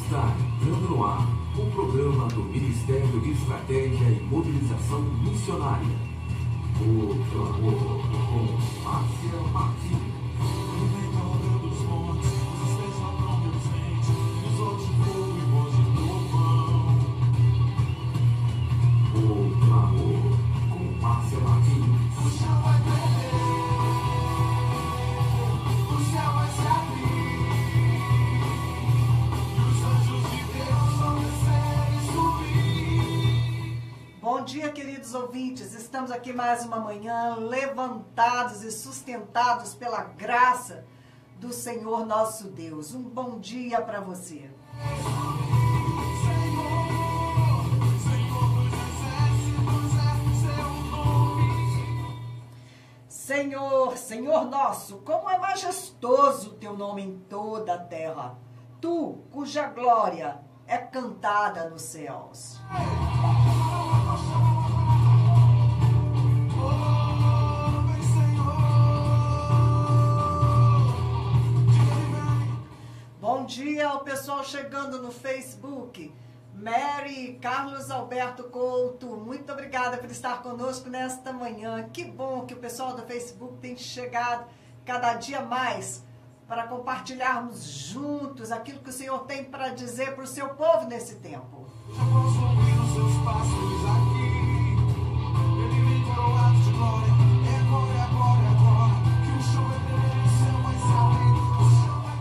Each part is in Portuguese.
Está entrando no ar o programa do Ministério de Estratégia e Mobilização Missionária. O Clamor com Márcia Martins. O Clamor com Márcia Martins. O céu vai tremer, o céu vai se abrir, e os anjos de Deus vão descer e subir. Bom dia, queridos ouvintes. Estamos aqui mais uma manhã, levantados e sustentados pela graça do Senhor nosso Deus. Um bom dia para você. Senhor, Senhor nosso, como é majestoso o teu nome em toda a terra, tu, cuja glória é cantada nos céus. Bom dia ao pessoal chegando no Facebook. Mary, Carlos Alberto Couto, muito obrigada por estar conosco nesta manhã. Que bom que o pessoal do Facebook tem chegado cada dia mais para compartilharmos juntos aquilo que o Senhor tem para dizer para o seu povo nesse tempo. Já posso ouvir os seus passos aqui. Ele vem coroado de glória. É agora, agora, agora. Que o show é tremendo, o céu vai se abrir. O céu vai...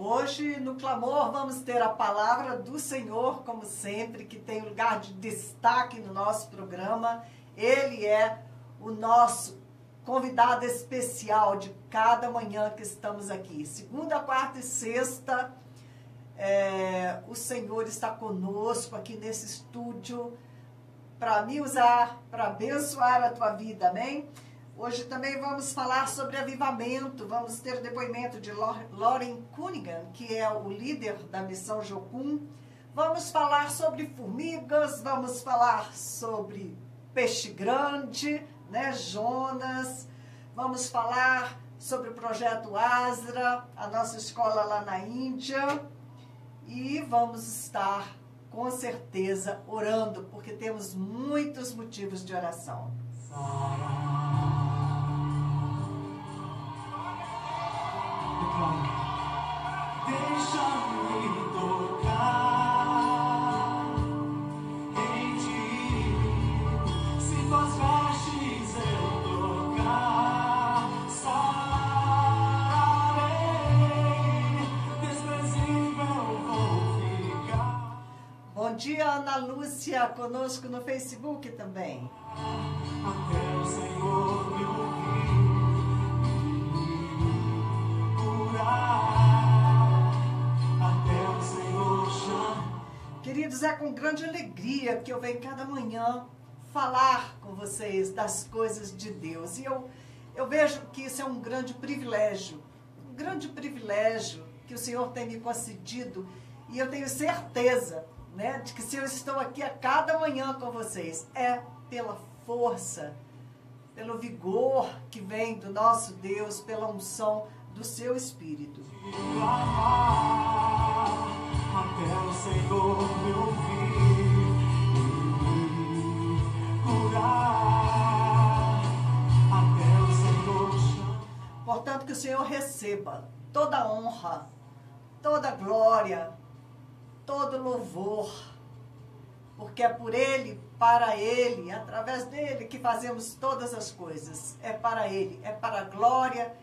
Hoje, no Clamor, vamos ter a palavra do Senhor, como sempre, que tem lugar de destaque no nosso programa. Ele é o nosso convidado especial de cada manhã que estamos aqui. Segunda, quarta e sexta, o Senhor está conosco aqui nesse estúdio para me usar, para abençoar a tua vida, amém? Hoje também vamos falar sobre avivamento, vamos ter depoimento de Lauren Cunningham, que é o líder da missão Jocum. Vamos falar sobre formigas, vamos falar sobre peixe grande, né, Jonas. Vamos falar sobre o projeto Asra, a nossa escola lá na Índia. E vamos estar, com certeza, orando, porque temos muitos motivos de oração. Deixa-me tocar em ti. Se tuas vestes eu tocar, sararei. Desprezível vou ficar. Bom dia, Ana Lúcia, conosco no Facebook também. Até o Senhor me ouvir, curar. Até o Senhor chamar. Queridos, é com grande alegria que eu venho cada manhã falar com vocês das coisas de Deus. E eu vejo que isso é um grande privilégio que o Senhor tem me concedido. E eu tenho certeza, né, de que se eu estou aqui a cada manhã com vocês, é pela força, pelo vigor que vem do nosso Deus, pela unção do seu Espírito. Clamar, até o Senhor me ouvir, curar, até o Senhor chamar. Portanto, que o Senhor receba toda a honra, toda a glória, todo louvor, porque é por Ele, para Ele, através dEle que fazemos todas as coisas. É para Ele, é para a glória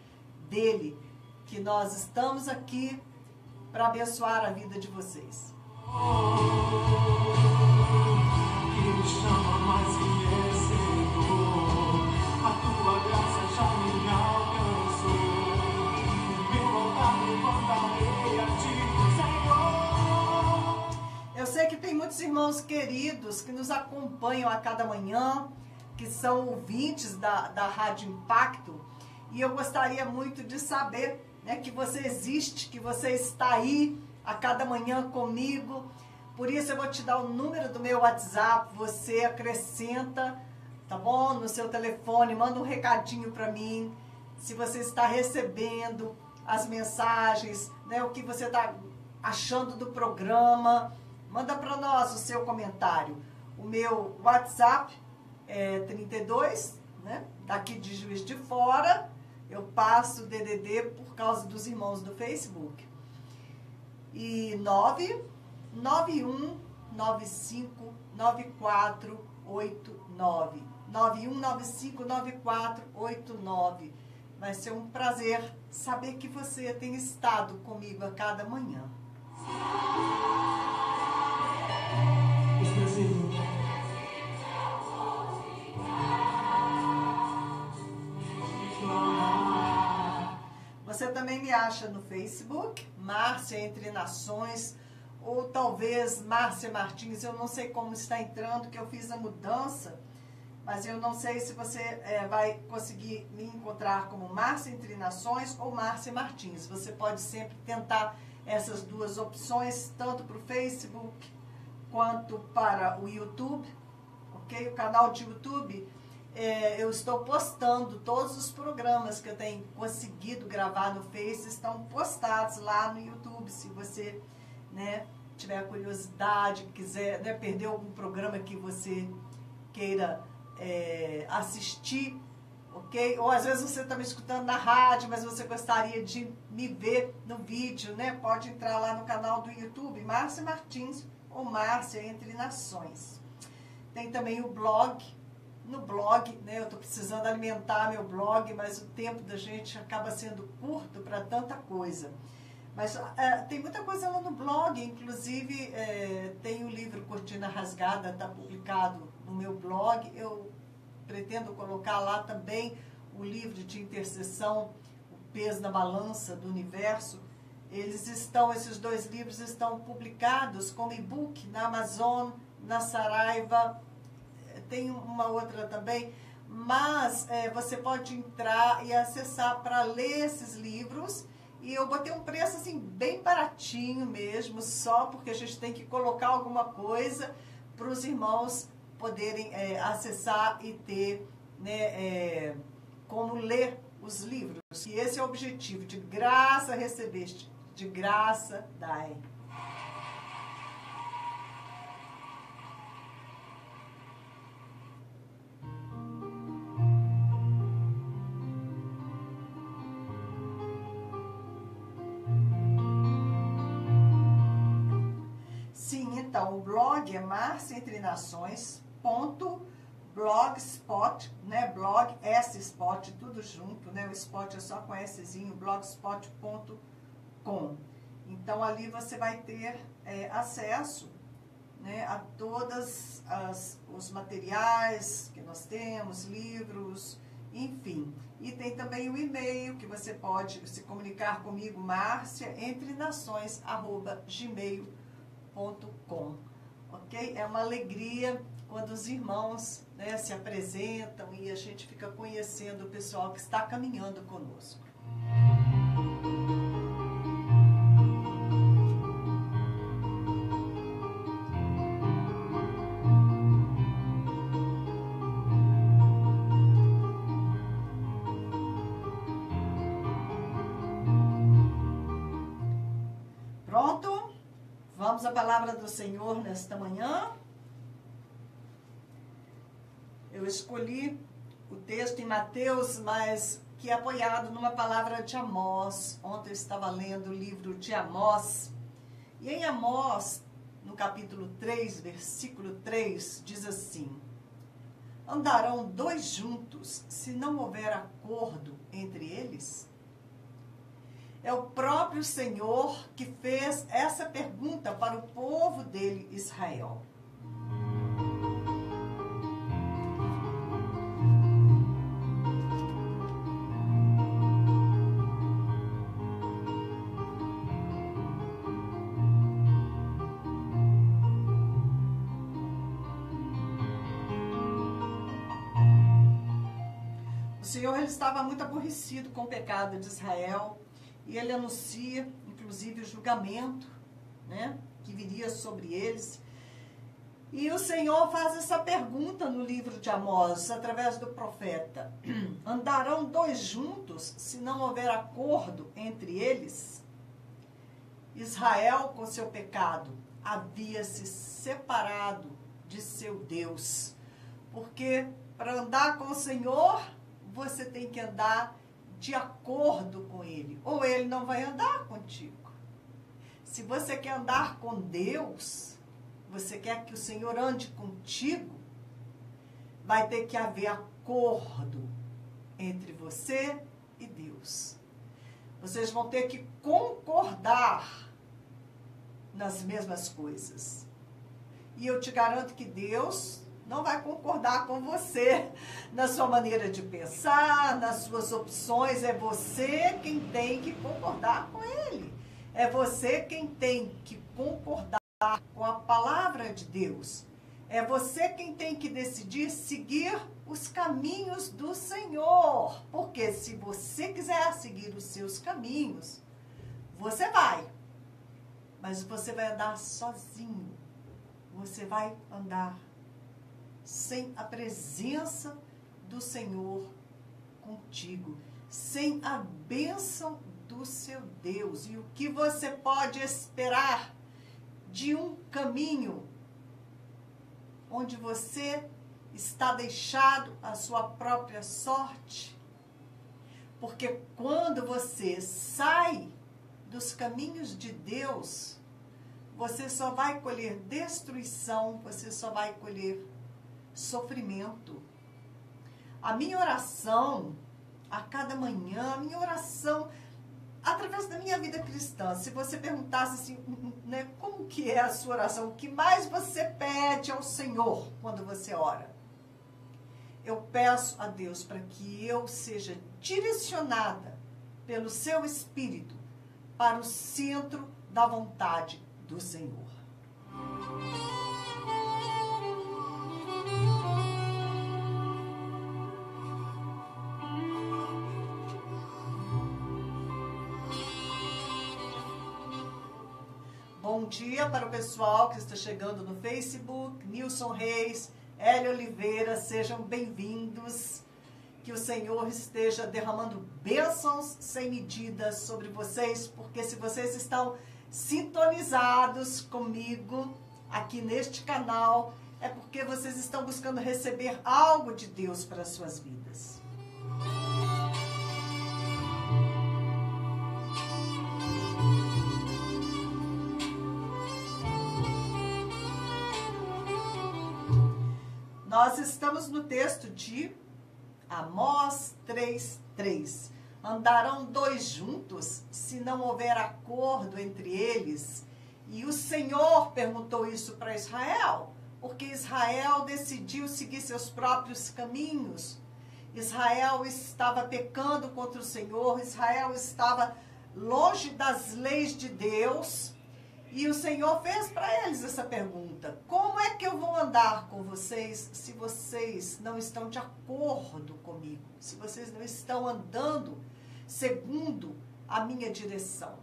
dEle que nós estamos aqui para abençoar a vida de vocês. Que me chama mais que vencedor, a tua graça já me alcançou. Meu altar levantarei a ti, Senhor. Eu sei que tem muitos irmãos queridos que nos acompanham a cada manhã, que são ouvintes da Rádio Impacto, e eu gostaria muito de saber, né, que você existe, que você está aí a cada manhã comigo. Por isso eu vou te dar o número do meu WhatsApp, você acrescenta, tá bom? No seu telefone, manda um recadinho para mim, se você está recebendo as mensagens, né, o que você está achando do programa, manda para nós o seu comentário. O meu WhatsApp é 32, né, daqui de Juiz de Fora, eu passo o DDD por causa dos irmãos do Facebook. E 91959489. 91959489. Vai ser um prazer saber que você tem estado comigo a cada manhã. Os meus irmãos. Você também me acha no Facebook, Márcia Entre Nações, ou talvez Márcia Martins. Eu não sei como está entrando, que eu fiz a mudança, mas eu não sei se você vai conseguir me encontrar como Márcia Entre Nações ou Márcia Martins. Você pode sempre tentar essas duas opções, tanto para o Facebook quanto para o YouTube, ok? O canal de YouTube. Eu estou postando todos os programas que eu tenho conseguido gravar no Face, estão postados lá no YouTube. Se você, né, tiver curiosidade, quiser, né, perder algum programa que você queira assistir, ok? Ou às vezes você está me escutando na rádio, mas você gostaria de me ver no vídeo, né? Pode entrar lá no canal do YouTube, Márcia Martins ou Márcia Entre Nações. Tem também o blog. No blog, né, eu estou precisando alimentar meu blog, mas o tempo da gente acaba sendo curto para tanta coisa. Mas tem muita coisa lá no blog, inclusive tem o livro Cortina Rasgada, está publicado no meu blog. Eu pretendo colocar lá também o livro de intercessão, O Peso na Balança do Universo. Esses dois livros estão publicados como e-book na Amazon, na Saraiva. Tem uma outra também, mas você pode entrar e acessar para ler esses livros. E eu botei um preço assim bem baratinho mesmo, só porque a gente tem que colocar alguma coisa para os irmãos poderem acessar e ter, né, como ler os livros. E esse é o objetivo: de graça recebeste, de graça dai. Então, o blog é marciaentrenações.blogspot, né? Blog, S-Spot, tudo junto, né? O spot é só com Szinho, blogspot.com. Então, ali você vai ter acesso, né, a todos os materiais que nós temos, livros, enfim. E tem também o e-mail que você pode se comunicar comigo, marciaentrenações@gmail.com. Ok? É uma alegria quando os irmãos, né, se apresentam e a gente fica conhecendo o pessoal que está caminhando conosco. Pronto? Vamos à palavra do Senhor nesta manhã. Eu escolhi o texto em Mateus, mas que é apoiado numa palavra de Amós. Ontem eu estava lendo o livro de Amós. E em Amós, no capítulo 3, versículo 3, diz assim: andarão dois juntos se não houver acordo entre eles? É o próprio Senhor que fez essa pergunta para o povo dele, Israel. O Senhor ele estava muito aborrecido com o pecado de Israel e ele anuncia, inclusive, o julgamento, né, que viria sobre eles. E o Senhor faz essa pergunta no livro de Amós, através do profeta: andarão dois juntos se não houver acordo entre eles? Israel, com seu pecado, havia se separado de seu Deus, porque para andar com o Senhor, você tem que andar de acordo com Ele, ou Ele não vai andar contigo. Se você quer andar com Deus, você quer que o Senhor ande contigo, vai ter que haver acordo entre você e Deus. Vocês vão ter que concordar nas mesmas coisas. E eu te garanto que Deus não vai concordar com você na sua maneira de pensar, nas suas opções. É você quem tem que concordar com Ele. É você quem tem que concordar com a palavra de Deus. É você quem tem que decidir seguir os caminhos do Senhor. Porque se você quiser seguir os seus caminhos, você vai. Mas você vai andar sozinho. Você vai andar sem a presença do Senhor contigo, sem a bênção do seu Deus. E o que você pode esperar de um caminho onde você está deixado à sua própria sorte? Porque quando você sai dos caminhos de Deus, você só vai colher destruição, você só vai colher sofrimento. A minha oração, a cada manhã, a minha oração, através da minha vida cristã, se você perguntasse assim, né, como que é a sua oração, o que mais você pede ao Senhor quando você ora? Eu peço a Deus para que eu seja direcionada pelo seu Espírito para o centro da vontade do Senhor. Bom dia para o pessoal que está chegando no Facebook, Nilson Reis, Hélio Oliveira, sejam bem-vindos. Que o Senhor esteja derramando bênçãos sem medida sobre vocês, porque se vocês estão sintonizados comigo aqui neste canal, é porque vocês estão buscando receber algo de Deus para as suas vidas. Nós estamos no texto de Amós 3:3. Andarão dois juntos se não houver acordo entre eles? E o Senhor perguntou isso para Israel, porque Israel decidiu seguir seus próprios caminhos. Israel estava pecando contra o Senhor, Israel estava longe das leis de Deus. E o Senhor fez para eles essa pergunta: como é que eu vou andar com vocês se vocês não estão de acordo comigo? Se vocês não estão andando segundo a minha direção?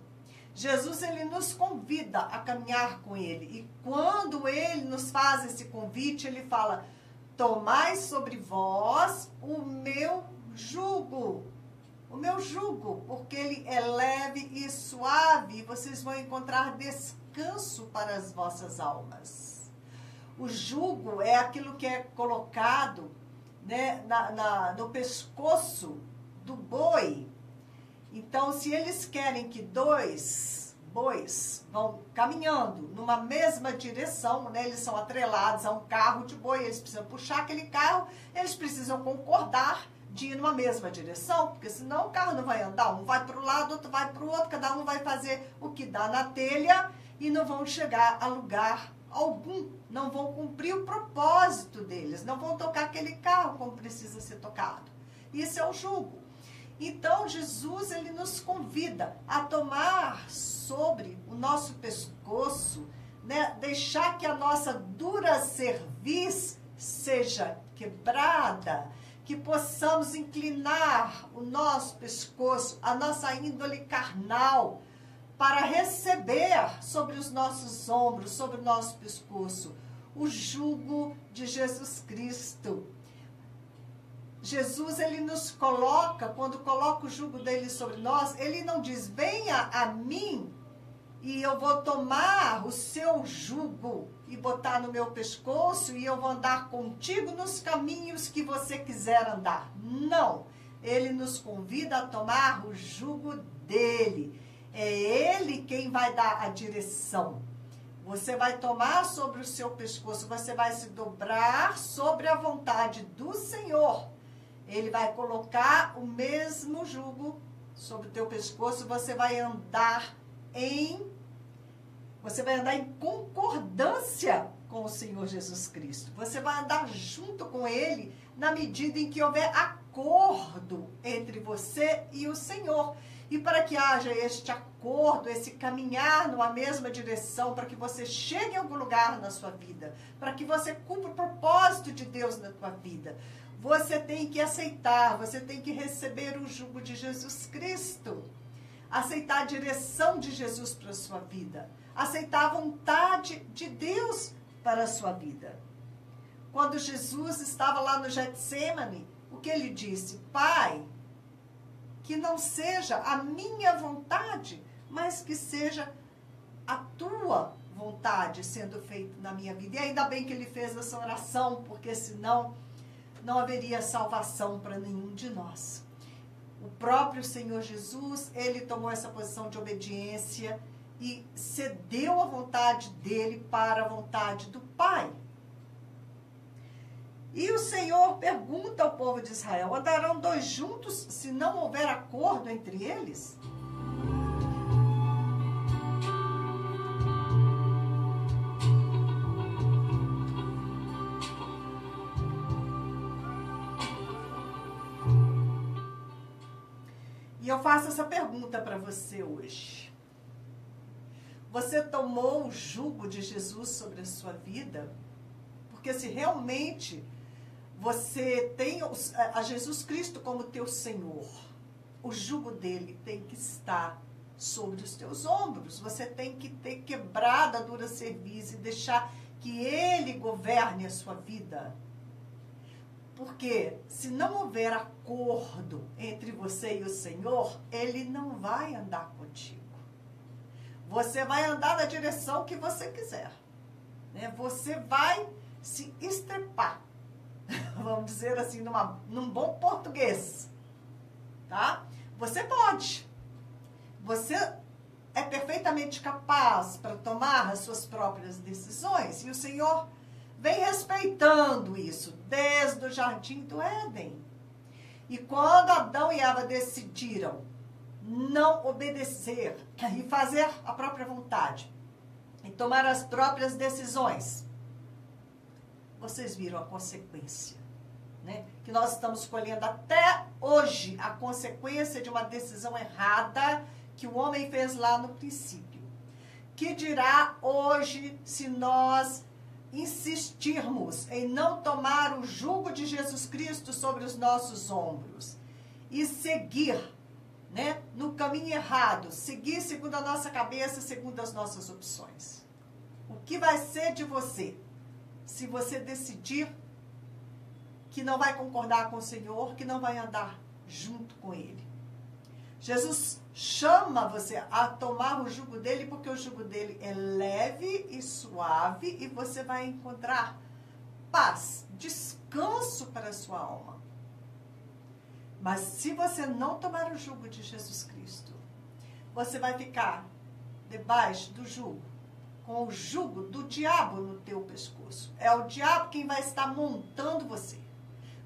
Jesus, ele nos convida a caminhar com ele. E quando ele nos faz esse convite, ele fala: tomai sobre vós o meu jugo. O meu jugo, porque ele é leve e suave, e vocês vão encontrar descanso para as vossas almas. O jugo é aquilo que é colocado, né, no pescoço do boi. Então, se eles querem que dois bois vão caminhando numa mesma direção, né? Eles são atrelados a um carro de boi, eles precisam puxar aquele carro, eles precisam concordar de ir numa mesma direção, porque senão o carro não vai andar, um vai para o lado, outro vai para o outro, cada um vai fazer o que dá na telha e não vão chegar a lugar algum, não vão cumprir o propósito deles, não vão tocar aquele carro como precisa ser tocado. Isso é o jugo. Então, Jesus, ele nos convida a tomar sobre o nosso pescoço, né, deixar que a nossa dura cerviz seja quebrada, que possamos inclinar o nosso pescoço, a nossa índole carnal, para receber sobre os nossos ombros, sobre o nosso pescoço, o jugo de Jesus Cristo. Jesus, ele nos coloca, quando coloca o jugo dele sobre nós, ele não diz, venha a mim e eu vou tomar o seu jugo e botar no meu pescoço e eu vou andar contigo nos caminhos que você quiser andar. Não, ele nos convida a tomar o jugo dele. É ele quem vai dar a direção. Você vai tomar sobre o seu pescoço, você vai se dobrar sobre a vontade do Senhor. Ele vai colocar o mesmo jugo sobre o teu pescoço, você vai andar em concordância com o Senhor Jesus Cristo. Você vai andar junto com ele na medida em que houver acordo entre você e o Senhor. E para que haja este acordo, esse caminhar numa mesma direção, para que você chegue a algum lugar na sua vida, para que você cumpra o propósito de Deus na tua vida, você tem que aceitar, você tem que receber o jugo de Jesus Cristo, aceitar a direção de Jesus para a sua vida, aceitar a vontade de Deus para a sua vida. Quando Jesus estava lá no Getsêmani, o que ele disse? Pai, que não seja a minha vontade, mas que seja a tua vontade sendo feita na minha vida. E ainda bem que ele fez essa oração, porque senão não haveria salvação para nenhum de nós. O próprio Senhor Jesus, ele tomou essa posição de obediência e cedeu a vontade dele para a vontade do Pai. E o Senhor pergunta ao povo de Israel, andarão dois juntos se não houver acordo entre eles? E eu faço essa pergunta para você hoje. Você tomou o jugo de Jesus sobre a sua vida? Porque se realmente você tem a Jesus Cristo como teu Senhor, o jugo dele tem que estar sobre os teus ombros. Você tem que ter quebrado a dura cerviz e deixar que ele governe a sua vida. Porque se não houver acordo entre você e o Senhor, ele não vai andar contigo. Você vai andar na direção que você quiser, né? Você vai se estrepar, vamos dizer assim, num bom português, tá? Você pode. Você é perfeitamente capaz para tomar as suas próprias decisões. E o Senhor vem respeitando isso desde o jardim do Éden. E quando Adão e Eva decidiram não obedecer e fazer a própria vontade, e tomar as próprias decisões, vocês viram a consequência, né? Que nós estamos colhendo até hoje a consequência de uma decisão errada que o homem fez lá no princípio. Que dirá hoje se nós insistirmos em não tomar o jugo de Jesus Cristo sobre os nossos ombros e seguir, né, no caminho errado, seguir segundo a nossa cabeça, segundo as nossas opções? O que vai ser de você se você decidir que não vai concordar com o Senhor, que não vai andar junto com Ele? Jesus chama você a tomar o jugo dele, porque o jugo dele é leve e suave e você vai encontrar paz, descanso para a sua alma. Mas se você não tomar o jugo de Jesus Cristo, você vai ficar debaixo do jugo, com o jugo do diabo no teu pescoço. É o diabo quem vai estar montando você,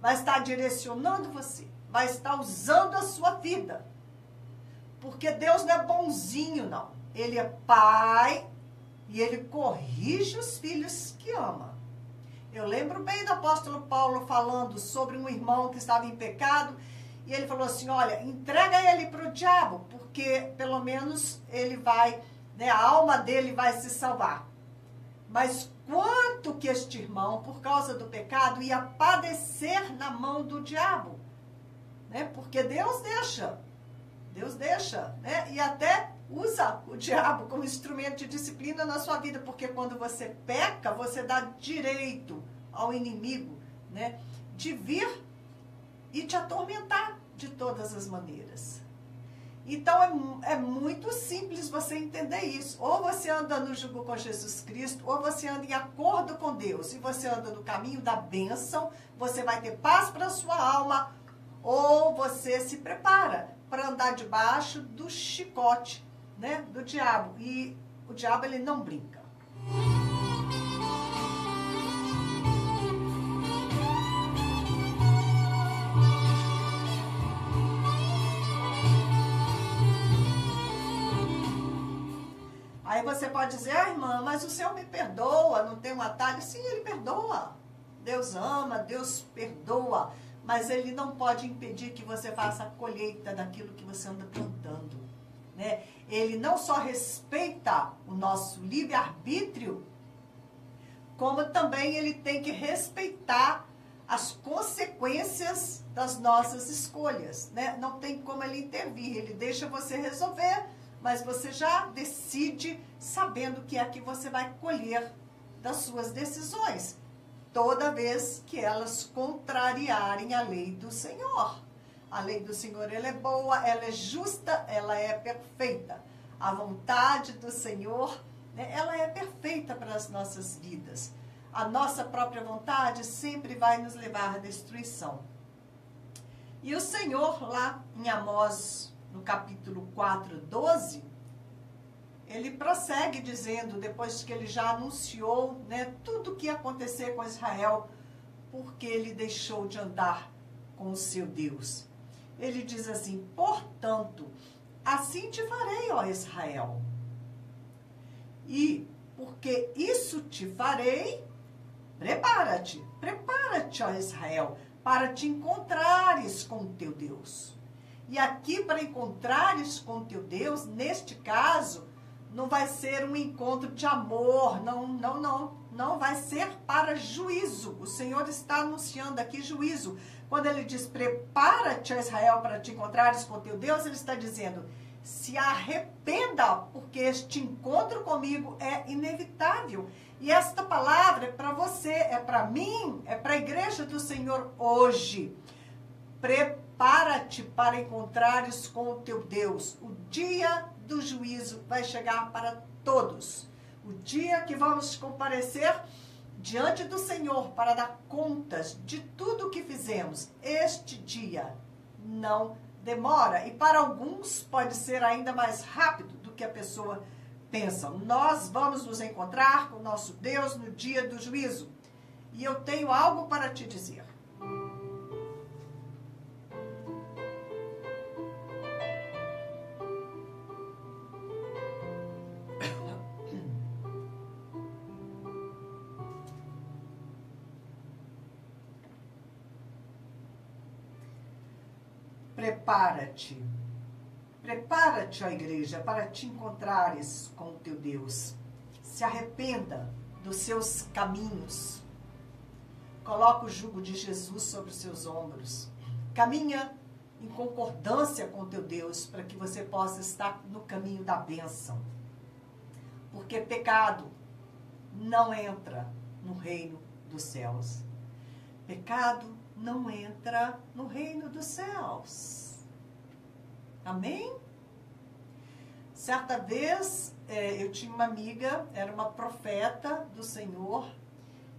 vai estar direcionando você, vai estar usando a sua vida. Porque Deus não é bonzinho, não. Ele é pai e ele corrige os filhos que ama. Eu lembro bem do apóstolo Paulo falando sobre um irmão que estava em pecado, e ele falou assim, olha, entrega ele para o diabo, porque pelo menos ele vai, né, a alma dele vai se salvar. Mas quanto que este irmão, por causa do pecado, ia padecer na mão do diabo, né? Porque Deus deixa, né? E até usa o diabo como instrumento de disciplina na sua vida, porque quando você peca, você dá direito ao inimigo, né, de vir e te atormentar de todas as maneiras. Então é muito simples você entender isso. Ou você anda no jugo com Jesus Cristo, ou você anda em acordo com Deus, e você anda no caminho da bênção, você vai ter paz para a sua alma, ou você se prepara para andar debaixo do chicote, né, do diabo. E o diabo, ele não brinca. Aí você pode dizer, irmã, mas o Senhor me perdoa, não tem um atalho? Sim, ele perdoa. Deus ama, Deus perdoa. Mas ele não pode impedir que você faça a colheita daquilo que você anda plantando, né? Ele não só respeita o nosso livre-arbítrio, como também ele tem que respeitar as consequências das nossas escolhas, né? Não tem como ele intervir, ele deixa você resolver, mas você já decide sabendo o que é que você vai colher das suas decisões, toda vez que elas contrariarem a lei do Senhor. A lei do Senhor, ela é boa, ela é justa, ela é perfeita. A vontade do Senhor, né, ela é perfeita para as nossas vidas. A nossa própria vontade sempre vai nos levar à destruição. E o Senhor, lá em Amós, no capítulo 4, 12, ele prossegue dizendo, depois que ele já anunciou, né, tudo o que ia acontecer com Israel, porque ele deixou de andar com o seu Deus. Ele diz assim, portanto, assim te farei, ó Israel. E porque isso te farei, prepara-te, ó Israel, para te encontrares com o teu Deus. E aqui, para encontrares com o teu Deus, neste caso, não vai ser um encontro de amor, não vai ser para juízo. O Senhor está anunciando aqui juízo. Quando ele diz, prepara-te, ó Israel, para te encontrares com teu Deus, ele está dizendo, se arrependa, porque este encontro comigo é inevitável. E esta palavra é para você, é para mim, é para a igreja do Senhor hoje. Prepara-te para encontrares com o teu Deus. O dia do juízo vai chegar para todos. O dia que vamos comparecer diante do Senhor para dar contas de tudo o que fizemos. Este dia não demora. E para alguns pode ser ainda mais rápido do que a pessoa pensa. Nós vamos nos encontrar com o nosso Deus no dia do juízo. E eu tenho algo para te dizer. Prepara-te. Prepara-te, ó igreja, para te encontrares com o teu Deus. Se arrependa dos seus caminhos. Coloca o jugo de Jesus sobre os seus ombros. Caminha em concordância com o teu Deus, para que você possa estar no caminho da bênção. Porque pecado não entra no reino dos céus. Pecado não entra no reino dos céus. Amém? Certa vez, eu tinha uma amiga, era uma profeta do Senhor,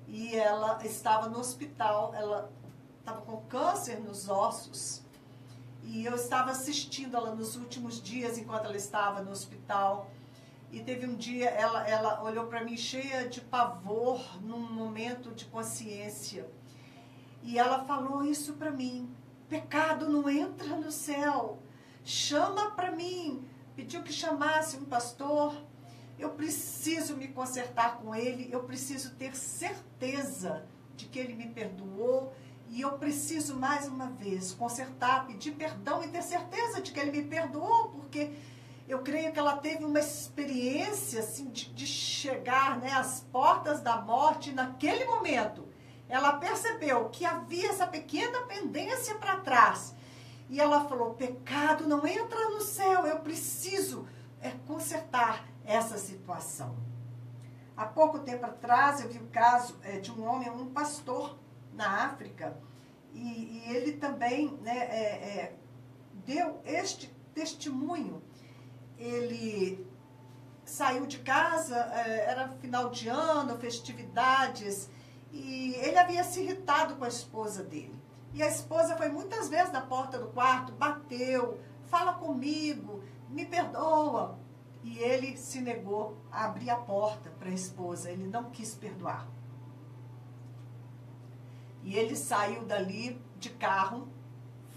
e ela estava no hospital, ela estava com câncer nos ossos, e eu estava assistindo ela nos últimos dias, enquanto ela estava no hospital, E teve um dia, ela olhou para mim cheia de pavor, num momento de consciência. E ela falou isso para mim: pecado não entra no céu. Chama para mim. Pediu que chamasse um pastor. Eu preciso me consertar com ele. Eu preciso ter certeza de que ele me perdoou. E eu preciso, mais uma vez, consertar, pedir perdão e ter certeza de que ele me perdoou, porque eu creio que ela teve uma experiência assim, de chegar, né, às portas da morte. E naquele momento, ela percebeu que havia essa pequena pendência para trás. E ela falou: pecado não entra no céu, eu preciso consertar essa situação. Há pouco tempo atrás, eu vi o caso de um homem, um pastor na África, e ele também, né, deu este testemunho. Ele saiu de casa, era final de ano, festividades, e ele havia se irritado com a esposa dele. E a esposa foi muitas vezes na porta do quarto, bateu, fala comigo, me perdoa. E ele se negou a abrir a porta para a esposa, ele não quis perdoar. E ele saiu dali de carro,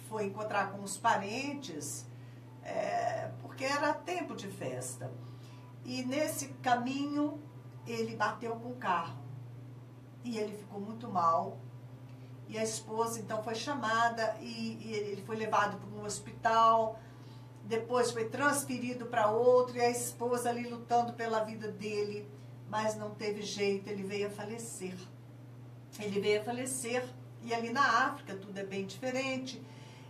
foi encontrar com os parentes, porque era tempo de festa. E nesse caminho, ele bateu com o carro. E ele ficou muito mal. E a esposa, então, foi chamada e ele foi levado para um hospital. Depois foi transferido para outro. E a esposa ali lutando pela vida dele. Mas não teve jeito, ele veio a falecer. Ele veio a falecer. E ali na África tudo é bem diferente.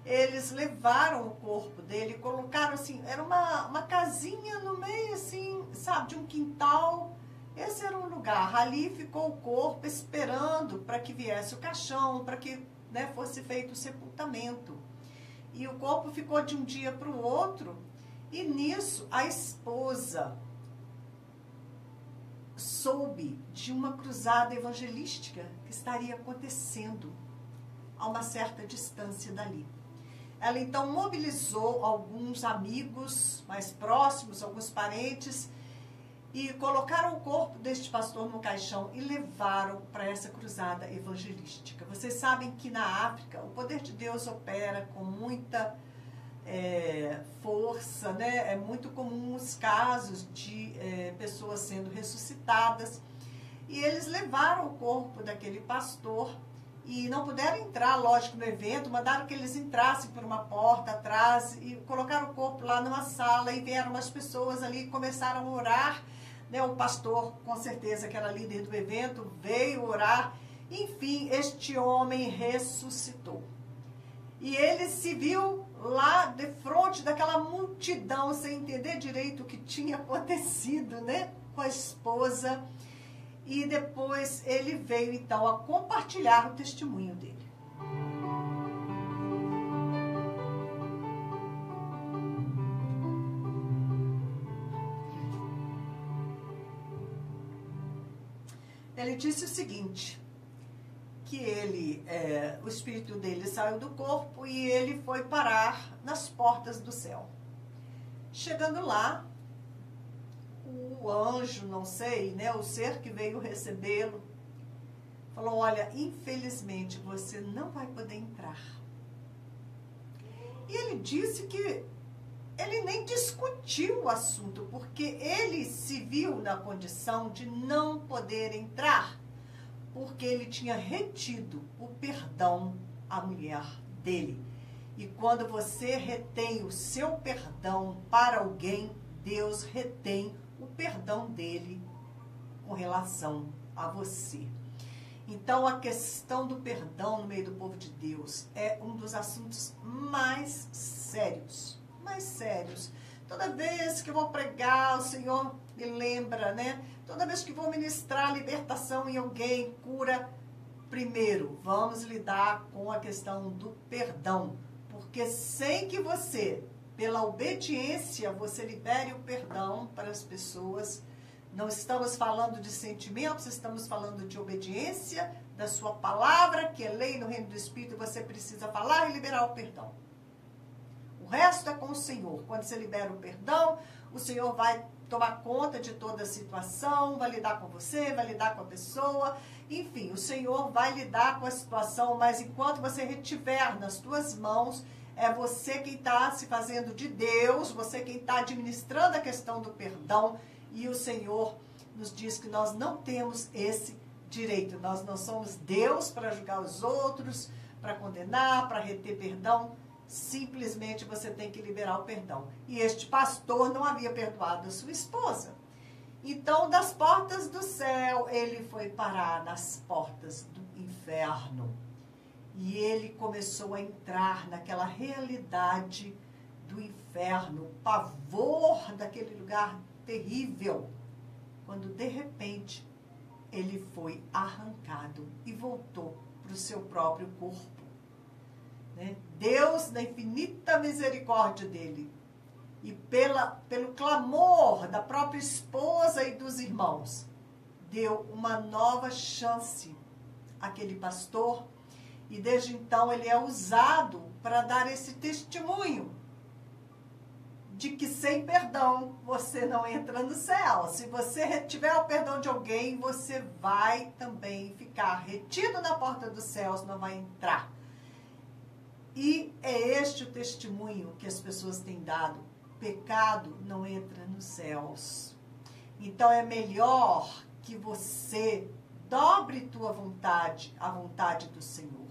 Eles levaram o corpo dele, colocaram assim, era uma casinha no meio, assim, sabe, de um quintal. Esse era um lugar. Ali ficou o corpo esperando para que viesse o caixão, para que, né, fosse feito o sepultamento. E o corpo ficou de um dia para o outro. E nisso, a esposa soube de uma cruzada evangelística que estaria acontecendo a uma certa distância dali. Ela então mobilizou alguns amigos mais próximos, alguns parentes, e colocaram o corpo deste pastor no caixão e levaram para essa cruzada evangelística. Vocês sabem que na África o poder de Deus opera com muita força, né? É muito comum os casos de pessoas sendo ressuscitadas. E eles levaram o corpo daquele pastor e não puderam entrar, lógico, no evento, mandaram que eles entrassem por uma porta atrás e colocaram o corpo lá numa sala e vieram umas pessoas ali e começaram a orar, né? O pastor, com certeza que era líder do evento, veio orar. Enfim, este homem ressuscitou. E ele se viu lá de frente daquela multidão, sem entender direito o que tinha acontecido, né, com a esposa. E depois ele veio, então, a compartilhar o testemunho dele. Ele disse o seguinte, que ele, o espírito dele saiu do corpo e ele foi parar nas portas do céu. Chegando lá, o anjo, não sei, né, o ser que veio recebê-lo, falou: olha, infelizmente você não vai poder entrar. E ele disse que ele nem discutiu o assunto, porque ele se viu na condição de não poder entrar, porque ele tinha retido o perdão à mulher dele. E quando você retém o seu perdão para alguém, Deus retém o perdão dele com relação a você. Então, a questão do perdão no meio do povo de Deus é um dos assuntos mais sérios. Mais sérios. Toda vez que eu vou pregar, o Senhor me lembra, né? Toda vez que vou ministrar libertação em alguém, cura, primeiro, vamos lidar com a questão do perdão. Porque sem que você, pela obediência, você libere o perdão para as pessoas, não estamos falando de sentimentos, estamos falando de obediência da sua palavra, que é lei no reino do Espírito, você precisa falar e liberar o perdão. O resto é com o Senhor. Quando você libera o perdão, o Senhor vai tomar conta de toda a situação, vai lidar com você, vai lidar com a pessoa, enfim, o Senhor vai lidar com a situação, mas enquanto você retiver nas tuas mãos, é você quem está se fazendo de Deus, você quem está administrando a questão do perdão, e o Senhor nos diz que nós não temos esse direito, nós não somos Deus para julgar os outros, para condenar, para reter perdão. Simplesmente você tem que liberar o perdão. E este pastor não havia perdoado a sua esposa. Então, das portas do céu, ele foi parar nas portas do inferno. E ele começou a entrar naquela realidade do inferno, o pavor daquele lugar terrível. Quando, de repente, ele foi arrancado e voltou para o seu próprio corpo. Deus, na infinita misericórdia dele, e pelo clamor da própria esposa e dos irmãos, deu uma nova chance àquele pastor, e desde então ele é usado para dar esse testemunho de que sem perdão você não entra no céu. Se você tiver o perdão de alguém, você vai também ficar retido na porta dos céus, não vai entrar. E é este o testemunho que as pessoas têm dado. Pecado não entra nos céus. Então é melhor que você dobre tua vontade à vontade do Senhor.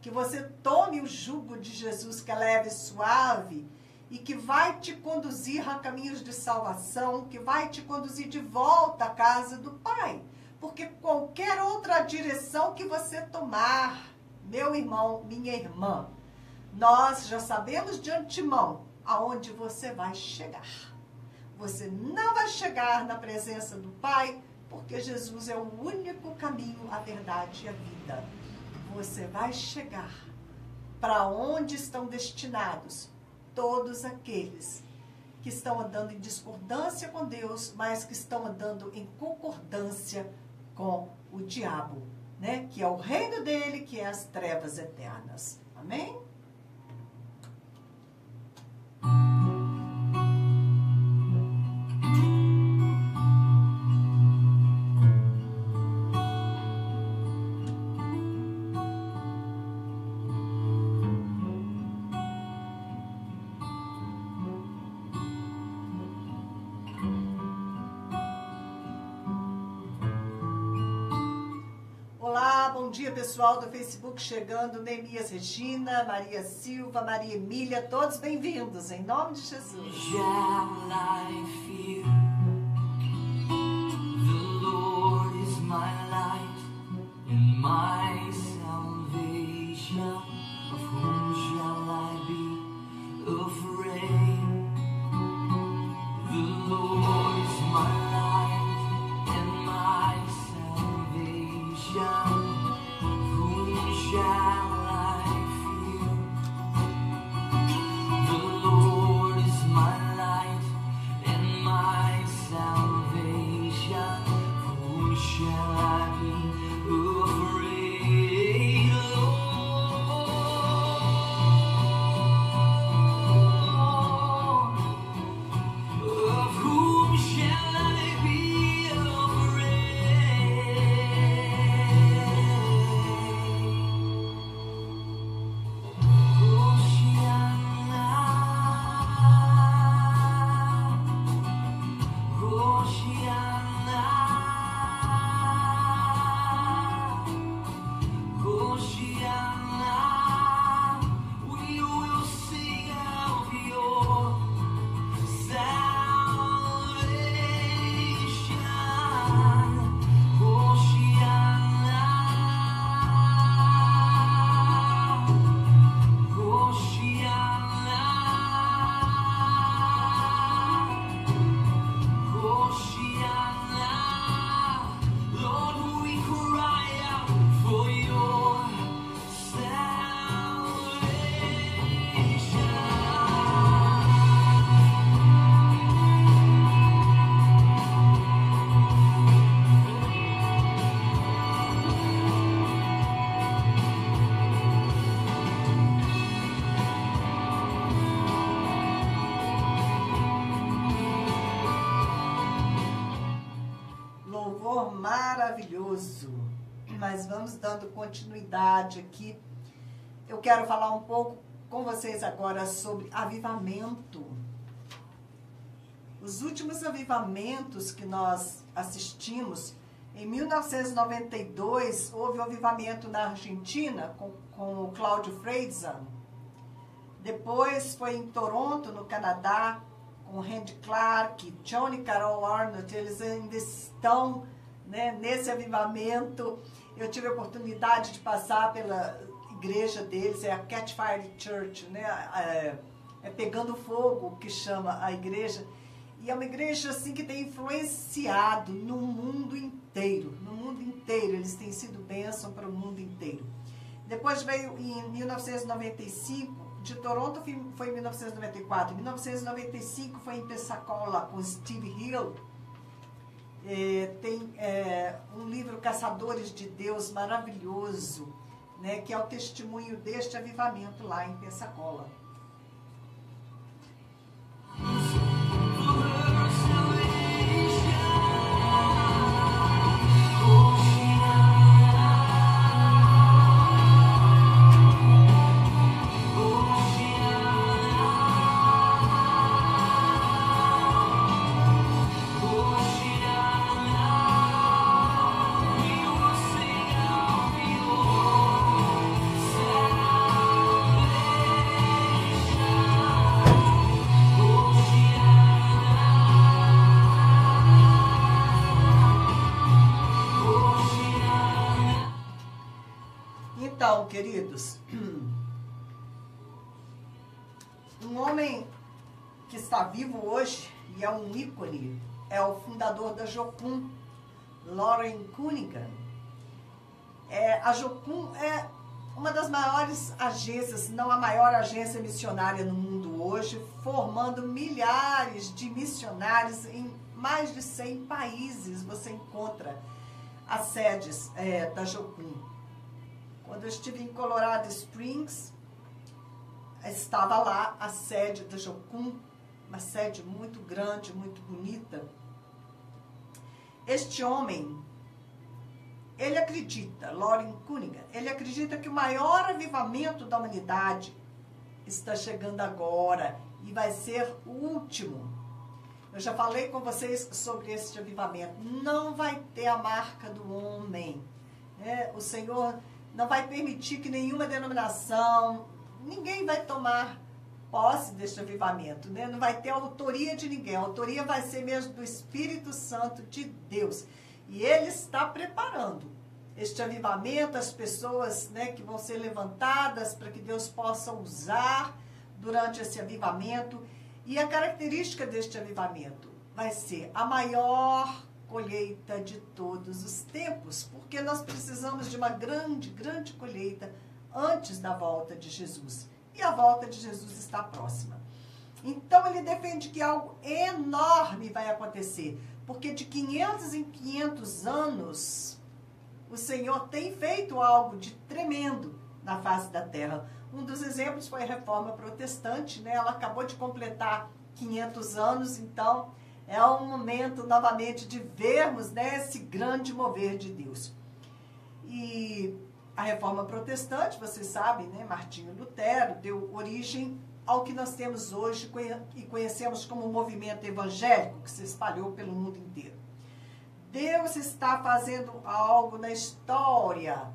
Que você tome o jugo de Jesus, que é leve e suave, e que vai te conduzir a caminhos de salvação, que vai te conduzir de volta à casa do Pai. Porque qualquer outra direção que você tomar, meu irmão, minha irmã, nós já sabemos de antemão aonde você vai chegar. Você não vai chegar na presença do Pai, porque Jesus é o único caminho, a verdade e a vida. Você vai chegar para onde estão destinados todos aqueles que estão andando em discordância com Deus, mas que estão andando em concordância com o diabo, né? Que é o reino dele, que é as trevas eternas. Amém? Bom dia, pessoal do Facebook chegando, Neemias Regina, Maria Silva, Maria Emília, todos bem-vindos, em nome de Jesus. Shall I be afraid? maravilhoso. Mas vamos dando continuidade aqui. Eu quero falar um pouco com vocês agora sobre avivamento. Os últimos avivamentos que nós assistimos, em 1992, houve um avivamento na Argentina com o Cláudio Freidsan. Depois foi em Toronto, no Canadá, com Randy Clark, Johnny Carol Arnott. Eles ainda estão, né, nesse avivamento. Eu tive a oportunidade de passar pela igreja deles, é a Catchfire Church, né? É Pegando Fogo que chama a igreja. E é uma igreja assim que tem influenciado no mundo inteiro. No mundo inteiro, eles têm sido bênção para o mundo inteiro. Depois veio em 1995, de Toronto foi em 1994. Em 1995 foi em Pensacola com Steve Hill. Tem um livro Caçadores de Deus maravilhoso, né, que é o testemunho deste avivamento lá em Pensacola. Então, queridos, um homem que está vivo hoje e é um ícone, é o fundador da Jocum, Loren Cunningham. A Jocum é uma das maiores agências, se não a maior agência missionária no mundo hoje, formando milhares de missionários em mais de 100 países. Você encontra as sedes da Jocum. Quando eu estive em Colorado Springs, estava lá a sede da Jocum, uma sede muito grande, muito bonita. Este homem, ele acredita, Loren Cunningham, ele acredita que o maior avivamento da humanidade está chegando agora e vai ser o último. Eu já falei com vocês sobre este avivamento. Não vai ter a marca do homem, né? O Senhor não vai permitir que nenhuma denominação, ninguém vai tomar posse deste avivamento, né? Não vai ter autoria de ninguém, a autoria vai ser mesmo do Espírito Santo de Deus. E Ele está preparando este avivamento, as pessoas, né, que vão ser levantadas para que Deus possa usar durante esse avivamento. E a característica deste avivamento vai ser a maior colheita de todos os tempos, porque nós precisamos de uma grande, grande colheita antes da volta de Jesus. E a volta de Jesus está próxima. Então ele defende que algo enorme vai acontecer, porque de 500 em 500 anos o Senhor tem feito algo de tremendo na face da terra. Um dos exemplos foi a Reforma Protestante, né? Ela acabou de completar 500 anos, então é um momento, novamente, de vermos, né, esse grande mover de Deus. E a Reforma Protestante, vocês sabem, né, Martinho Lutero deu origem ao que nós temos hoje e conhecemos como o movimento evangélico, que se espalhou pelo mundo inteiro. Deus está fazendo algo na história.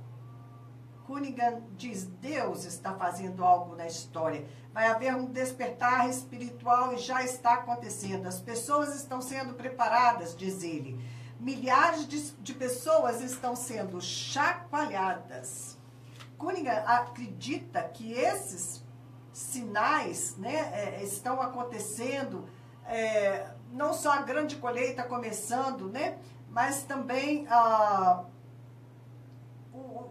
Cunningham diz, Deus está fazendo algo na história. Vai haver um despertar espiritual e já está acontecendo. As pessoas estão sendo preparadas, diz ele. Milhares de pessoas estão sendo chacoalhadas. Cunningham acredita que esses sinais, né, estão acontecendo, não só a grande colheita começando, né, mas também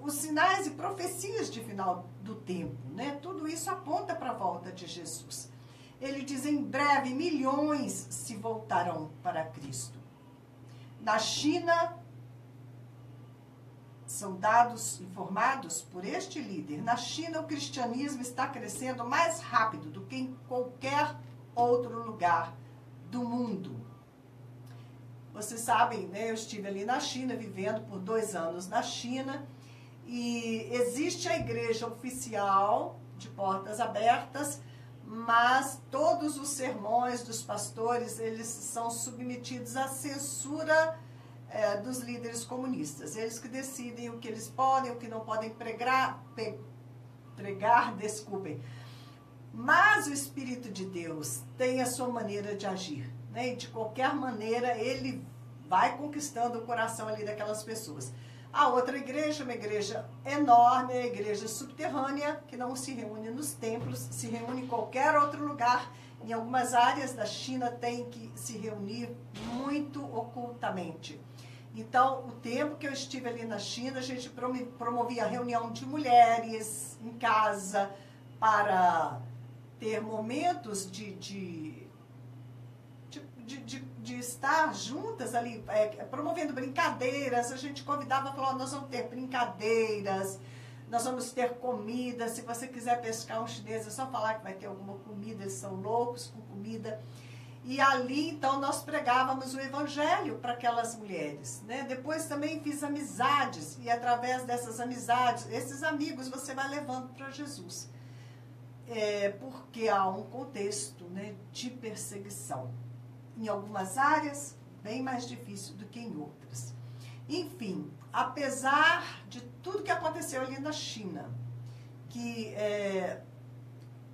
os sinais e profecias de final do tempo, né? Tudo isso aponta para a volta de Jesus. Ele diz, em breve, milhões se voltarão para Cristo. Na China, são dados informados por este líder, na China o cristianismo está crescendo mais rápido do que em qualquer outro lugar do mundo. Vocês sabem, né, eu estive ali na China, vivendo por 2 anos na China, e existe a igreja oficial de portas abertas, mas todos os sermões dos pastores, eles são submetidos à censura dos líderes comunistas. Eles que decidem o que eles podem, o que não podem pregar, desculpem. Mas o Espírito de Deus tem a sua maneira de agir, né? E de qualquer maneira ele vai conquistando o coração ali daquelas pessoas. A outra igreja, uma igreja enorme, a igreja subterrânea, que não se reúne nos templos, se reúne em qualquer outro lugar. Em algumas áreas da China tem que se reunir muito ocultamente. Então, o tempo que eu estive ali na China, a gente promovia reunião de mulheres em casa para ter momentos de estar juntas ali, promovendo brincadeiras. A gente convidava, falou, nós vamos ter brincadeiras, nós vamos ter comida. Se você quiser pescar um chinês, é só falar que vai ter alguma comida, eles são loucos com comida. E ali, então, nós pregávamos o evangelho para aquelas mulheres, né? Depois também fiz amizades, e através dessas amizades, esses amigos você vai levando para Jesus. Porque há um contexto, né, de perseguição. Em algumas áreas, bem mais difícil do que em outras. Enfim, apesar de tudo que aconteceu ali na China, que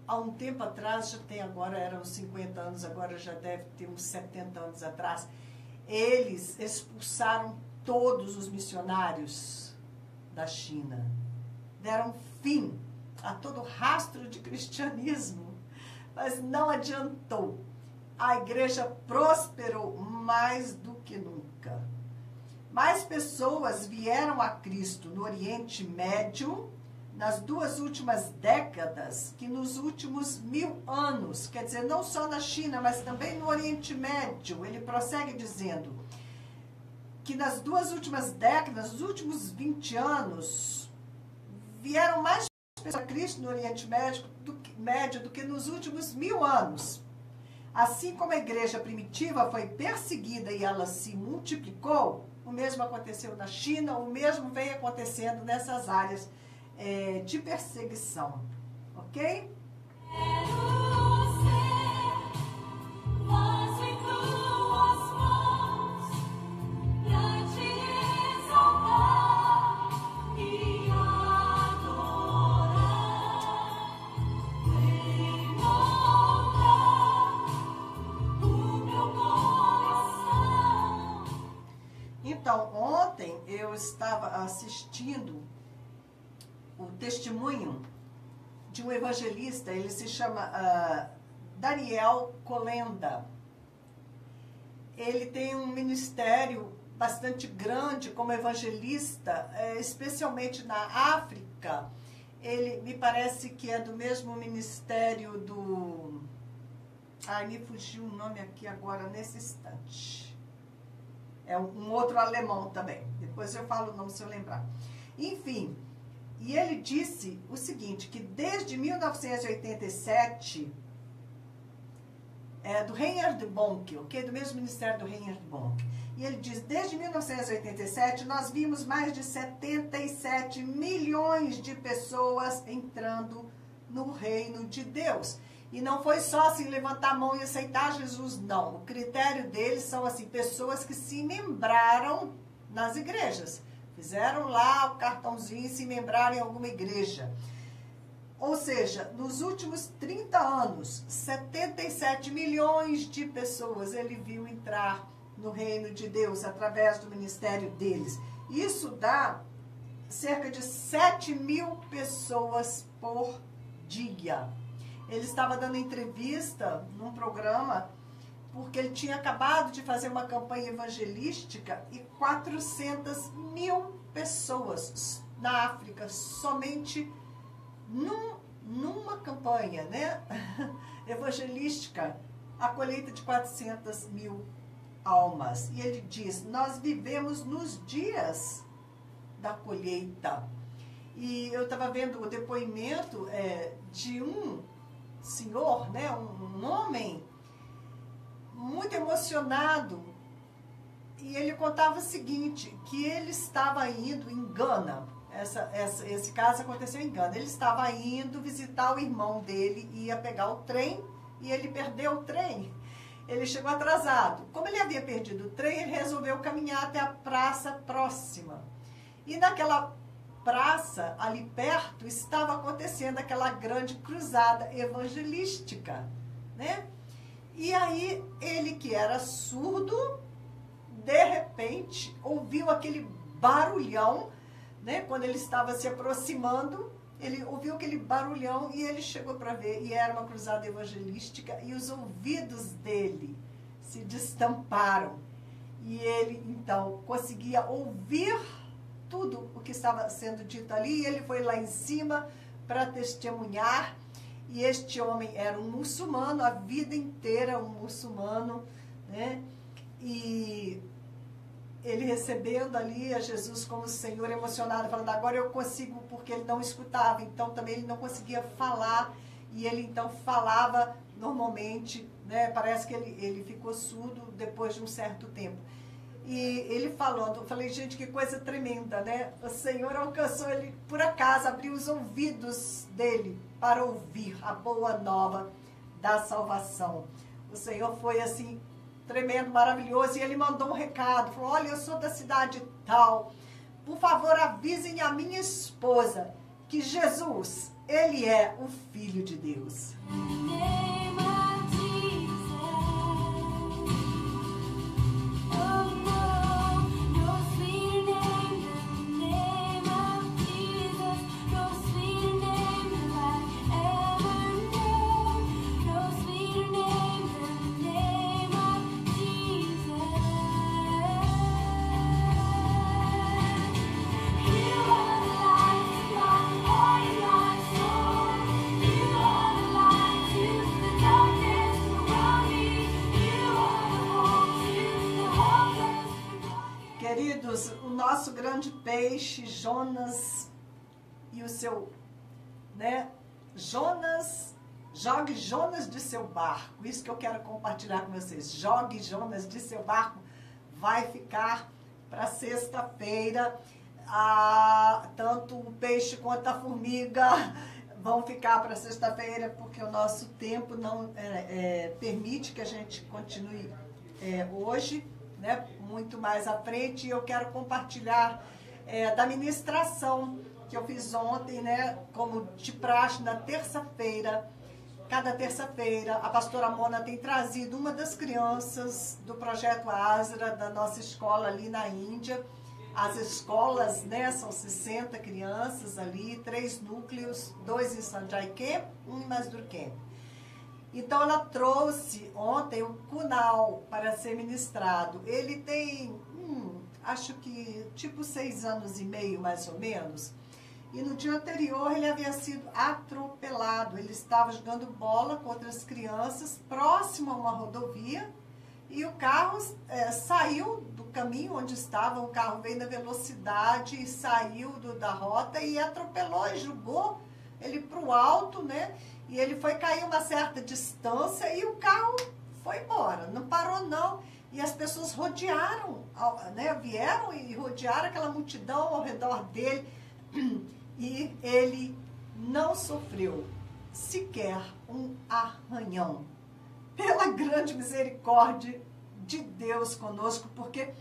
há um tempo atrás, já tem agora, eram 50 anos, agora já deve ter uns 70 anos atrás, eles expulsaram todos os missionários da China. Deram fim a todo rastro de cristianismo, mas não adiantou. A igreja prosperou mais do que nunca. Mais pessoas vieram a Cristo no Oriente Médio nas 2 últimas décadas que nos últimos 1000 anos. Quer dizer, não só na China, mas também no Oriente Médio. Ele prossegue dizendo que nas 2 últimas décadas, nos últimos 20 anos, vieram mais pessoas a Cristo no Oriente Médio do que nos últimos 1000 anos. Assim como a igreja primitiva foi perseguida e ela se multiplicou, o mesmo aconteceu na China, o mesmo vem acontecendo nessas áreas de perseguição. Ok? Então, ontem eu estava assistindo o testemunho de um evangelista, ele se chama Daniel Kolenda. Ele tem um ministério bastante grande como evangelista, especialmente na África. Ele me parece que é do mesmo ministério do... me fugiu o nome aqui agora nesse instante. É um outro alemão também. Depois eu falo o nome se eu lembrar. Enfim, e ele disse o seguinte, que desde 1987, do Reinhard Bonk, ok? Do mesmo ministério do Reinhard Bonk. E ele diz, desde 1987, nós vimos mais de 77 milhões de pessoas entrando no reino de Deus. E não foi só assim, levantar a mão e aceitar Jesus, não. O critério deles são assim, pessoas que se membraram nas igrejas. Fizeram lá o cartãozinho e se membraram em alguma igreja. Ou seja, nos últimos 30 anos, 77 milhões de pessoas ele viu entrar no reino de Deus através do ministério deles. Isso dá cerca de 7.000 pessoas por dia. Ele estava dando entrevista num programa porque ele tinha acabado de fazer uma campanha evangelística e 400.000 pessoas na África, somente numa campanha, né, evangelística, a colheita de 400.000 almas. E ele diz, nós vivemos nos dias da colheita. E eu estava vendo o depoimento de um senhor, né, um homem muito emocionado, E ele contava o seguinte, que ele estava indo em Gana, esse caso aconteceu em Gana, ele estava indo visitar o irmão dele, ia pegar o trem, e ele perdeu o trem. Ele chegou atrasado. Como ele havia perdido o trem, ele resolveu caminhar até a praça próxima. E naquela praça, ali perto, estava acontecendo aquela grande cruzada evangelística, né? E aí, ele que era surdo, de repente, ouviu aquele barulhão, né? Quando ele estava se aproximando, ele ouviu aquele barulhão e ele chegou para ver. E era uma cruzada evangelística e os ouvidos dele se destamparam. E ele, então, conseguia ouvir tudo o que estava sendo dito ali. E ele foi lá em cima para testemunhar. E este homem era um muçulmano, a vida inteira um muçulmano, né? E ele recebendo ali a Jesus como Senhor, emocionado, falando, agora eu consigo, porque ele não escutava, então também ele não conseguia falar, e ele então falava normalmente, né? Parece que ele ficou surdo depois de um certo tempo. E ele falando, eu falei, gente, que coisa tremenda, né? O Senhor alcançou ele, por acaso, abriu os ouvidos dele para ouvir a boa nova da salvação. O Senhor foi assim, tremendo, maravilhoso, e ele mandou um recado, falou, olha, eu sou da cidade tal, por favor avisem a minha esposa que Jesus, ele é o Filho de Deus. Queridos, o nosso grande peixe, Jonas, e o seu, né, Jonas, jogue Jonas de seu barco, isso que eu quero compartilhar com vocês, jogue Jonas de seu barco, vai ficar para sexta-feira, tanto o peixe quanto a formiga vão ficar para sexta-feira, porque o nosso tempo não permite que a gente continue hoje, né, muito mais à frente, e eu quero compartilhar da ministração que eu fiz ontem, né, como de praxe, na terça-feira. Cada terça-feira, a pastora Mona tem trazido uma das crianças do Projeto Asra, da nossa escola ali na Índia. As escolas, né, são 60 crianças ali, 3 núcleos, 2 em Sanjay Camp, 1 em Mazdur Camp. Então, ela trouxe ontem o Kunal para ser ministrado. Ele tem, acho que, tipo 6 anos e meio, mais ou menos. E no dia anterior, ele havia sido atropelado. Ele estava jogando bola com outras crianças, próximo a uma rodovia. E o carro saiu do caminho onde estava. O carro veio na velocidade e saiu da rota e atropelou e jogou ele para o alto, né? E ele foi cair uma certa distância e o carro foi embora, não parou não. E as pessoas rodearam, né, vieram e rodearam aquela multidão ao redor dele. E ele não sofreu sequer um arranhão. Pela grande misericórdia de Deus conosco, porque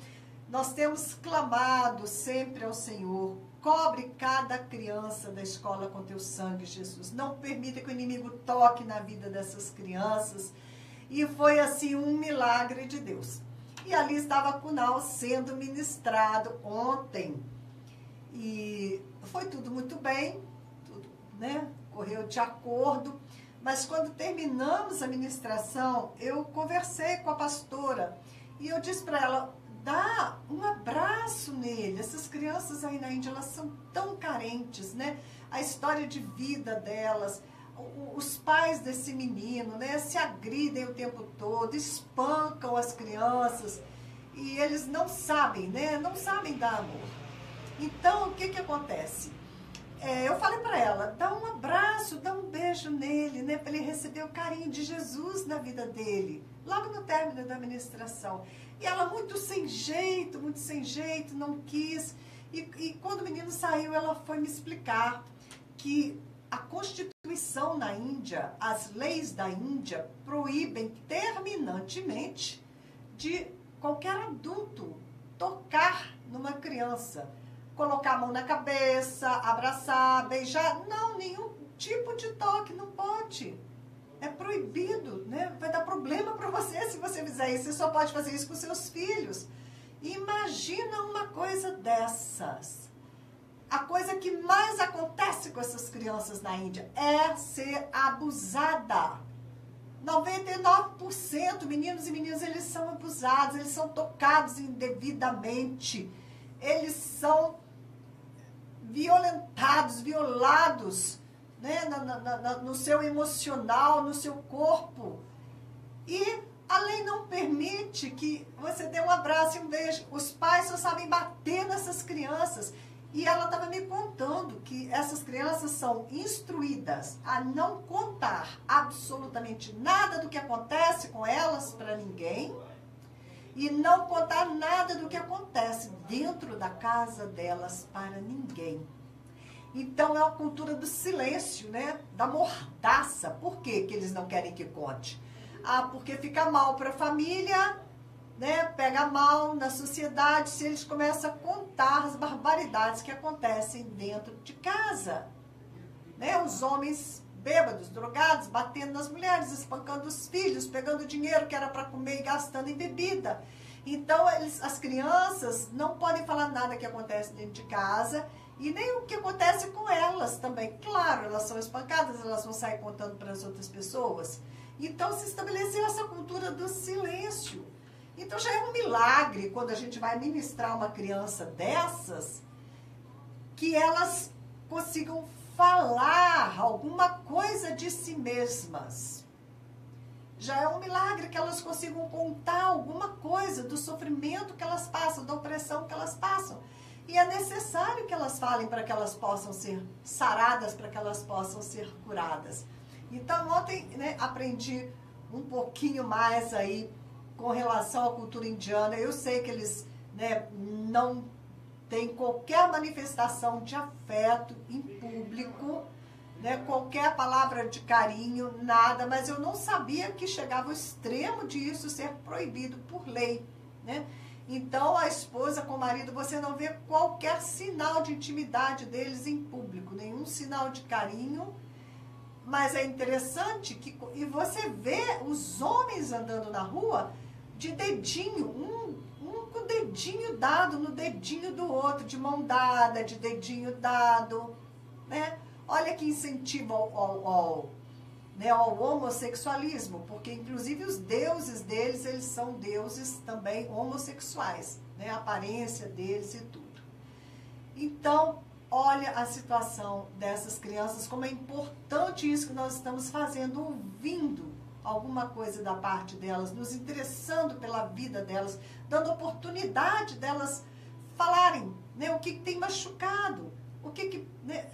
nós temos clamado sempre ao Senhor. Cobre cada criança da escola com teu sangue, Jesus. Não permita que o inimigo toque na vida dessas crianças. E foi assim um milagre de Deus. E ali estava Kunal sendo ministrado ontem. E foi tudo muito bem, tudo, né, correu de acordo. Mas quando terminamos a ministração, eu conversei com a pastora e eu disse para ela, dá um abraço nele. Essas crianças aí na Índia, elas são tão carentes, né? A história de vida delas, os pais desse menino, né, se agridem o tempo todo, espancam as crianças e eles não sabem, né? Não sabem dar amor. Então, o que acontece? eu falei para ela, dá um abraço, dá um beijo nele, né, para ele receber o carinho de Jesus na vida dele, logo no término da ministração. E ela muito sem jeito, não quis. E quando o menino saiu, ela foi me explicar que a Constituição na Índia, as leis da Índia proíbem terminantemente de qualquer adulto tocar numa criança. Colocar a mão na cabeça, abraçar, beijar. Não, nenhum tipo de toque, não pode. É proibido, né? Vai dar problema para você se você fizer isso. Você só pode fazer isso com seus filhos. Imagina uma coisa dessas. A coisa que mais acontece com essas crianças na Índia é ser abusada. 99% meninos e meninas, eles são abusados, eles são tocados indevidamente. Eles são violentados, violados, né, no seu emocional, no seu corpo. E a lei não permite que você dê um abraço e um beijo. Os pais só sabem bater nessas crianças. E ela estava me contando que essas crianças são instruídas a não contar absolutamente nada do que acontece com elas para ninguém e não contar nada do que acontece dentro da casa delas para ninguém. Então é a cultura do silêncio, né? Da mordaça. Por que que eles não querem que conte? Porque fica mal para a família, né? Pega mal na sociedade se eles começam a contar as barbaridades que acontecem dentro de casa, né? Os homens bêbados, drogados, batendo nas mulheres, espancando os filhos, pegando dinheiro que era para comer e gastando em bebida. Então as crianças não podem falar nada que acontece dentro de casa e nem o que acontece com elas também. Claro, elas são espancadas, elas vão sair contando para as outras pessoas. Então se estabeleceu essa cultura do silêncio. Então já é um milagre quando a gente vai ministrar uma criança dessas, que elas consigam falar alguma coisa de si mesmas. Já é um milagre que elas consigam contar alguma coisa do sofrimento que elas passam, da opressão que elas passam. E é necessário que elas falem para que elas possam ser saradas, para que elas possam ser curadas. Então ontem, né, aprendi um pouquinho mais aí com relação à cultura indiana. Eu sei que eles, né, não têm qualquer manifestação de afeto em público, né, qualquer palavra de carinho, nada, mas eu não sabia que chegava ao extremo de isso ser proibido por lei, né? Então, a esposa com o marido, você não vê qualquer sinal de intimidade deles em público, nenhum sinal de carinho. Mas é interessante que e você vê os homens andando na rua de dedinho, um com o dedinho dado no dedinho do outro, de mão dada, de dedinho dado, né? Olha que incentivo ao homossexualismo, porque inclusive os deuses deles, eles são deuses também homossexuais, né? A aparência deles e tudo. Então, olha a situação dessas crianças, como é importante isso que nós estamos fazendo, ouvindo alguma coisa da parte delas, nos interessando pela vida delas, dando oportunidade delas falarem, né, o que tem machucado, o que né,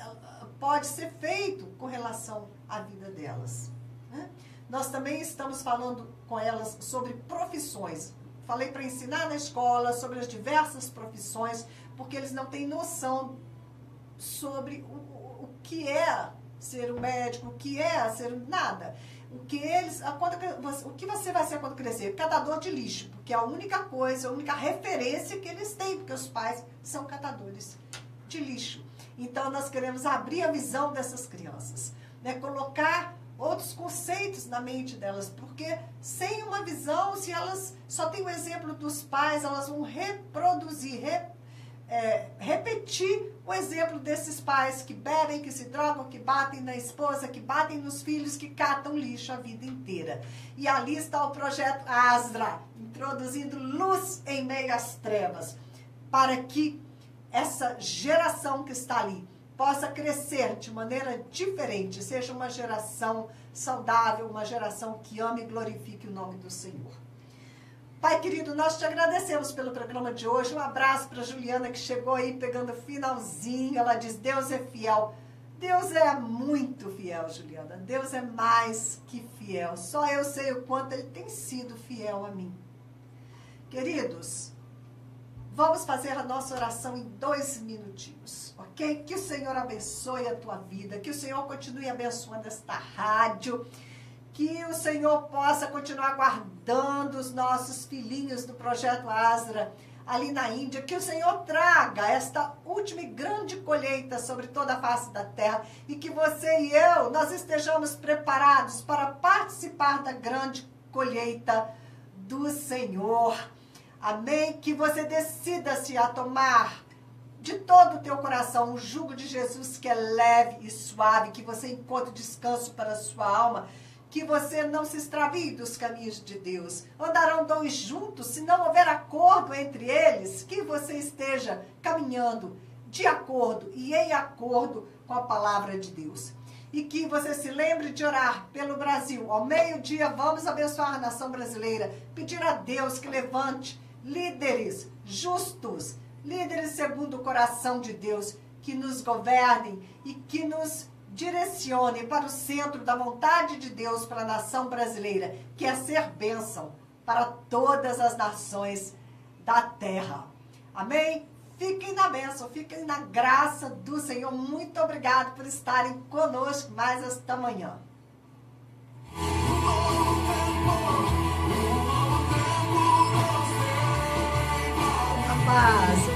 pode ser feito com relação à vida delas, né? Nós também estamos falando com elas sobre profissões. Falei para ensinar na escola sobre as diversas profissões, porque eles não têm noção sobre o que é ser um médico, o que é ser nada. O que você vai ser quando crescer? Catador de lixo, porque é a única coisa, a única referência que eles têm, porque os pais são catadores de lixo. Então, nós queremos abrir a visão dessas crianças, né? Colocar outros conceitos na mente delas, porque sem uma visão, se elas só têm o exemplo dos pais, elas vão reproduzir, repetir o exemplo desses pais que bebem, que se drogam, que batem na esposa, que batem nos filhos, que catam lixo a vida inteira. E ali está o projeto Asra, introduzindo luz em meio às trevas, para que essa geração que está ali possa crescer de maneira diferente, seja uma geração saudável, uma geração que ame e glorifique o nome do Senhor. Pai querido, nós te agradecemos pelo programa de hoje. Um abraço para Juliana, que chegou aí pegando o finalzinho. Ela diz, Deus é fiel. Deus é muito fiel, Juliana. Deus é mais que fiel. Só eu sei o quanto Ele tem sido fiel a mim. Queridos, vamos fazer a nossa oração em 2 minutinhos, ok? Que o Senhor abençoe a tua vida, que o Senhor continue abençoando esta rádio, que o Senhor possa continuar guardando os nossos filhinhos do Projeto Asra ali na Índia, que o Senhor traga esta última e grande colheita sobre toda a face da terra e que você e eu, nós estejamos preparados para participar da grande colheita do Senhor. Amém? Que você decida-se a tomar de todo o teu coração o jugo de Jesus, que é leve e suave, que você encontre descanso para a sua alma, que você não se extravie dos caminhos de Deus. Andarão 2 juntos, se não houver acordo entre eles, que você esteja caminhando de acordo e em acordo com a palavra de Deus. E que você se lembre de orar pelo Brasil. Ao meio-dia, vamos abençoar a nação brasileira, pedir a Deus que levante líderes justos, líderes segundo o coração de Deus, que nos governem e que nos direcione para o centro da vontade de Deus para a nação brasileira, que é ser bênção para todas as nações da terra. Amém? Fiquem na bênção, fiquem na graça do Senhor. Muito obrigado por estarem conosco mais esta manhã. A paz.